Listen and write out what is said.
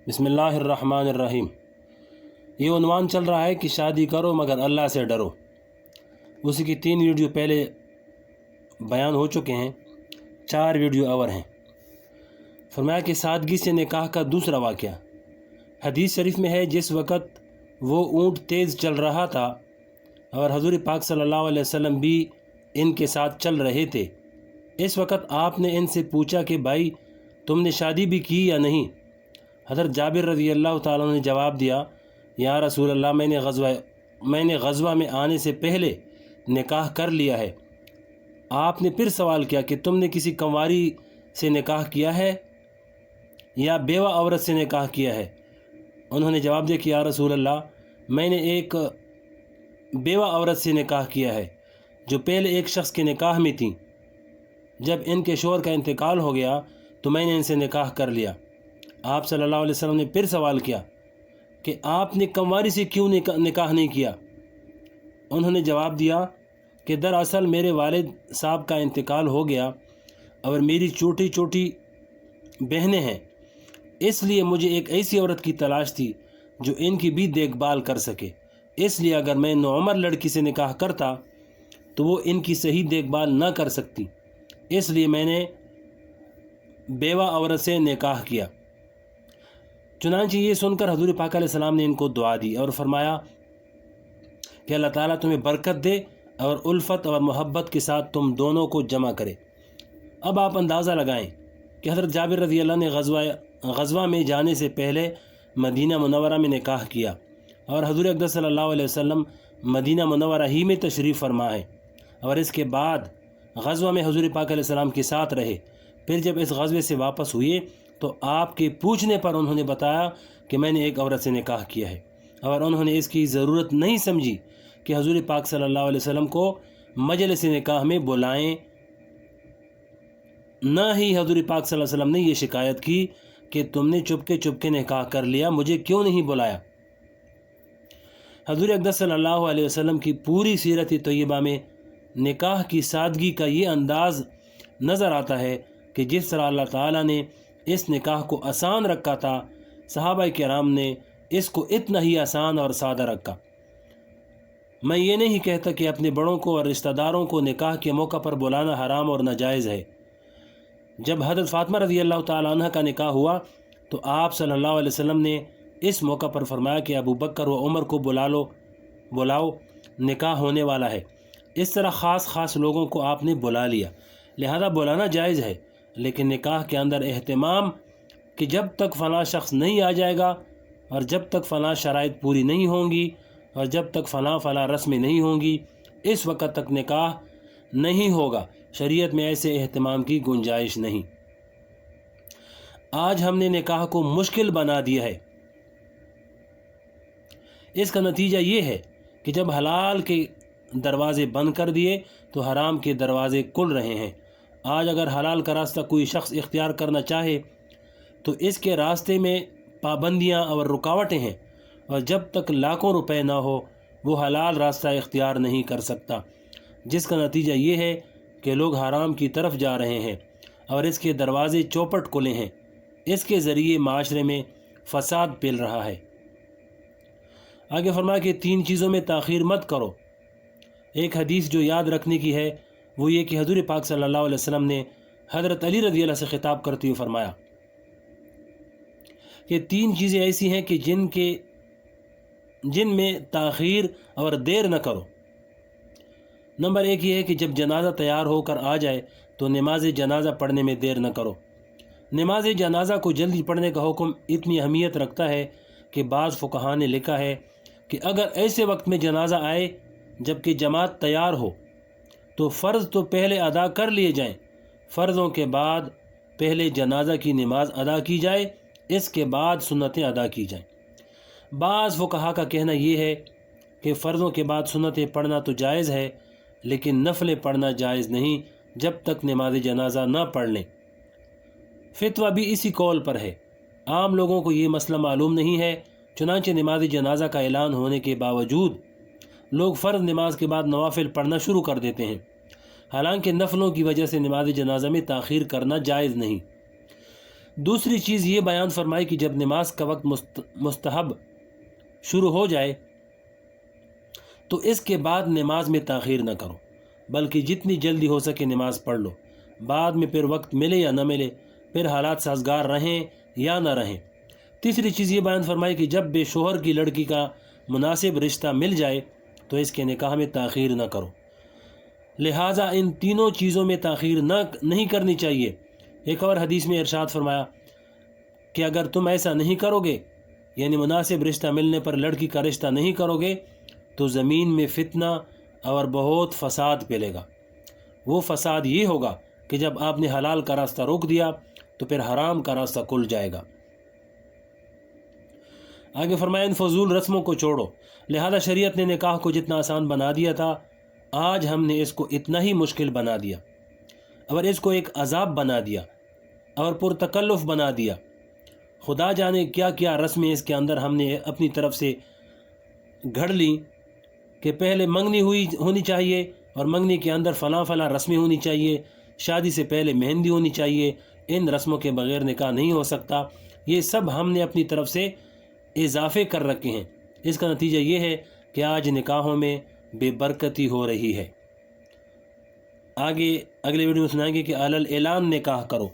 بسم اللہ الرحمن الرحیم۔ یہ عنوان چل رہا ہے کہ شادی کرو مگر اللہ سے ڈرو۔ اسی کی 3 ویڈیو پہلے بیان ہو چکے ہیں، 4 ویڈیو اور ہیں۔ فرمایا کہ سادگی سے نکاح کا دوسرا واقعہ حدیث شریف میں ہے، جس وقت وہ اونٹ تیز چل رہا تھا اور حضور پاک صلی اللہ علیہ وسلم بھی ان کے ساتھ چل رہے تھے، اس وقت آپ نے ان سے پوچھا کہ بھائی تم نے شادی بھی کی یا نہیں؟ حضرت جابر رضی اللہ تعالیٰ نے جواب دیا، یا رسول اللہ میں نے غزوہ میں آنے سے پہلے نکاح کر لیا ہے۔ آپ نے پھر سوال کیا کہ تم نے کسی کنواری سے نکاح کیا ہے یا بیوہ عورت سے نکاح کیا ہے؟ انہوں نے جواب دیا کہ یا رسول اللہ میں نے ایک بیوہ عورت سے نکاح کیا ہے جو پہلے ایک شخص کے نکاح میں تھیں۔ جب ان کے شوہر کا انتقال ہو گیا تو میں نے ان سے نکاح کر لیا۔ آپ صلی اللہ علیہ وسلم نے پھر سوال کیا کہ آپ نے کنواری سے کیوں نکاح نہیں کیا؟ انہوں نے جواب دیا کہ دراصل میرے والد صاحب کا انتقال ہو گیا اور میری چھوٹی چھوٹی بہنیں ہیں، اس لیے مجھے ایک ایسی عورت کی تلاش تھی جو ان کی بھی دیکھ بھال کر سکے، اس لیے اگر میں نوعمر لڑکی سے نکاح کرتا تو وہ ان کی صحیح دیکھ بھال نہ کر سکتی، اس لیے میں نے بیوہ عورت سے نکاح کیا۔ چنانچہ یہ سن کر حضور پاک علیہ السلام نے ان کو دعا دی اور فرمایا کہ اللہ تعالیٰ تمہیں برکت دے اور الفت اور محبت کے ساتھ تم دونوں کو جمع کرے۔ اب آپ اندازہ لگائیں کہ حضرت جابر رضی اللہ نے غزوہ میں جانے سے پہلے مدینہ منورہ میں نکاح کیا اور حضور اقدس صلی اللہ علیہ وسلم مدینہ منورہ ہی میں تشریف فرما ہے، اور اس کے بعد غزوہ میں حضور پاک علیہ السلام کے ساتھ رہے۔ پھر جب اس غزوے سے واپس ہوئے تو آپ کے پوچھنے پر انہوں نے بتایا کہ میں نے ایک عورت سے نکاح کیا ہے، اور انہوں نے اس کی ضرورت نہیں سمجھی کہ حضور پاک صلی اللہ علیہ وسلم کو مجلس نکاح میں بلائیں۔ نہ ہی حضور پاک صلی اللہ علیہ وسلم نے یہ شکایت کی کہ تم نے چپ کے نکاح کر لیا، مجھے کیوں نہیں بلایا؟ حضور اقدس صلی اللہ علیہ وسلم کی پوری سیرت طیبہ میں نکاح کی سادگی کا یہ انداز نظر آتا ہے کہ جس طرح اللہ تعالیٰ نے اس نکاح کو آسان رکھا تھا، صحابہ کرام نے اس کو اتنا ہی آسان اور سادہ رکھا۔ میں یہ نہیں کہتا کہ اپنے بڑوں کو اور رشتہ داروں کو نکاح کے موقع پر بلانا حرام اور ناجائز ہے۔ جب حضرت فاطمہ رضی اللہ تعالیٰ عنہ کا نکاح ہوا تو آپ صلی اللہ علیہ وسلم نے اس موقع پر فرمایا کہ ابو بکر و عمر کو بلاؤ، نکاح ہونے والا ہے۔ اس طرح خاص لوگوں کو آپ نے بلا لیا، لہذا بلانا جائز ہے، لیکن نکاح کے اندر اہتمام کہ جب تک فلاں شخص نہیں آ جائے گا، اور جب تک فلاں شرائط پوری نہیں ہوں گی، اور جب تک فلاں رسمیں نہیں ہوں گی، اس وقت تک نکاح نہیں ہوگا۔ شریعت میں ایسے اہتمام کی گنجائش نہیں۔ آج ہم نے نکاح کو مشکل بنا دیا ہے۔ اس کا نتیجہ یہ ہے کہ جب حلال کے دروازے بند کر دیے تو حرام کے دروازے کھل رہے ہیں۔ آج اگر حلال کا راستہ کوئی شخص اختیار کرنا چاہے تو اس کے راستے میں پابندیاں اور رکاوٹیں ہیں، اور جب تک لاکھوں روپے نہ ہو وہ حلال راستہ اختیار نہیں کر سکتا، جس کا نتیجہ یہ ہے کہ لوگ حرام کی طرف جا رہے ہیں اور اس کے دروازے چوپٹ کھلے ہیں۔ اس کے ذریعے معاشرے میں فساد پھیل رہا ہے۔ آگے فرمایا کہ 3 چیزوں میں تاخیر مت کرو۔ ایک حدیث جو یاد رکھنے کی ہے وہ یہ کہ حضور پاک صلی اللہ علیہ وسلم نے حضرت علی رضی اللہ سے خطاب کرتے ہوئے فرمایا کہ 3 چیزیں ایسی ہیں کہ جن میں تاخیر اور دیر نہ کرو۔ نمبر 1 یہ ہے کہ جب جنازہ تیار ہو کر آ جائے تو نماز جنازہ پڑھنے میں دیر نہ کرو۔ نماز جنازہ کو جلدی پڑھنے کا حکم اتنی اہمیت رکھتا ہے کہ بعض فقہاء نے لکھا ہے کہ اگر ایسے وقت میں جنازہ آئے جبکہ جماعت تیار ہو تو فرض تو پہلے ادا کر لیے جائیں، فرضوں کے بعد پہلے جنازہ کی نماز ادا کی جائے، اس کے بعد سنتیں ادا کی جائیں۔ بعض فقہاء کا کہنا یہ ہے کہ فرضوں کے بعد سنتیں پڑھنا تو جائز ہے، لیکن نفلیں پڑھنا جائز نہیں جب تک نماز جنازہ نہ پڑھ لیں۔ فتویٰ بھی اسی قول پر ہے۔ عام لوگوں کو یہ مسئلہ معلوم نہیں ہے، چنانچہ نماز جنازہ کا اعلان ہونے کے باوجود لوگ فرض نماز کے بعد نوافل پڑھنا شروع کر دیتے ہیں، حالانکہ نفلوں کی وجہ سے نماز جنازہ میں تاخیر کرنا جائز نہیں۔ دوسری چیز یہ بیان فرمائی کہ جب نماز کا وقت مستحب شروع ہو جائے تو اس کے بعد نماز میں تاخیر نہ کرو، بلکہ جتنی جلدی ہو سکے نماز پڑھ لو، بعد میں پھر وقت ملے یا نہ ملے، پھر حالات سازگار رہیں یا نہ رہیں۔ تیسری چیز یہ بیان فرمائی کہ جب بے شوہر کی لڑکی کا مناسب رشتہ مل جائے تو اس کے نکاح میں تاخیر نہ کرو، لہٰذا ان تینوں چیزوں میں تاخیر نہیں کرنی چاہیے۔ ایک اور حدیث میں ارشاد فرمایا کہ اگر تم ایسا نہیں کرو گے، یعنی مناسب رشتہ ملنے پر لڑکی کا رشتہ نہیں کرو گے، تو زمین میں فتنہ اور بہت فساد پھیلے گا۔ وہ فساد یہ ہوگا کہ جب آپ نے حلال کا راستہ روک دیا تو پھر حرام کا راستہ کھل جائے گا۔ آگے فرمایا ان فضول رسموں کو چھوڑو، لہذا شریعت نے نکاح کو جتنا آسان بنا دیا تھا، آج ہم نے اس کو اتنا ہی مشکل بنا دیا، اور اس کو ایک عذاب بنا دیا اور پرتکلف بنا دیا۔ خدا جانے کیا کیا رسمیں اس کے اندر ہم نے اپنی طرف سے گھڑ لی کہ پہلے منگنی ہونی چاہیے، اور منگنی کے اندر فلاں فلاں رسمیں ہونی چاہیے، شادی سے پہلے مہندی ہونی چاہیے، ان رسموں کے بغیر نکاح نہیں ہو سکتا۔ یہ سب ہم نے اپنی طرف سے اضافے کر رکھے ہیں۔ اس کا نتیجہ یہ ہے کہ آج نکاحوں میں بے برکتی ہو رہی ہے۔ آگے اگلے ویڈیو میں سنائیں گے کہ علی الاعلان نکاح کرو۔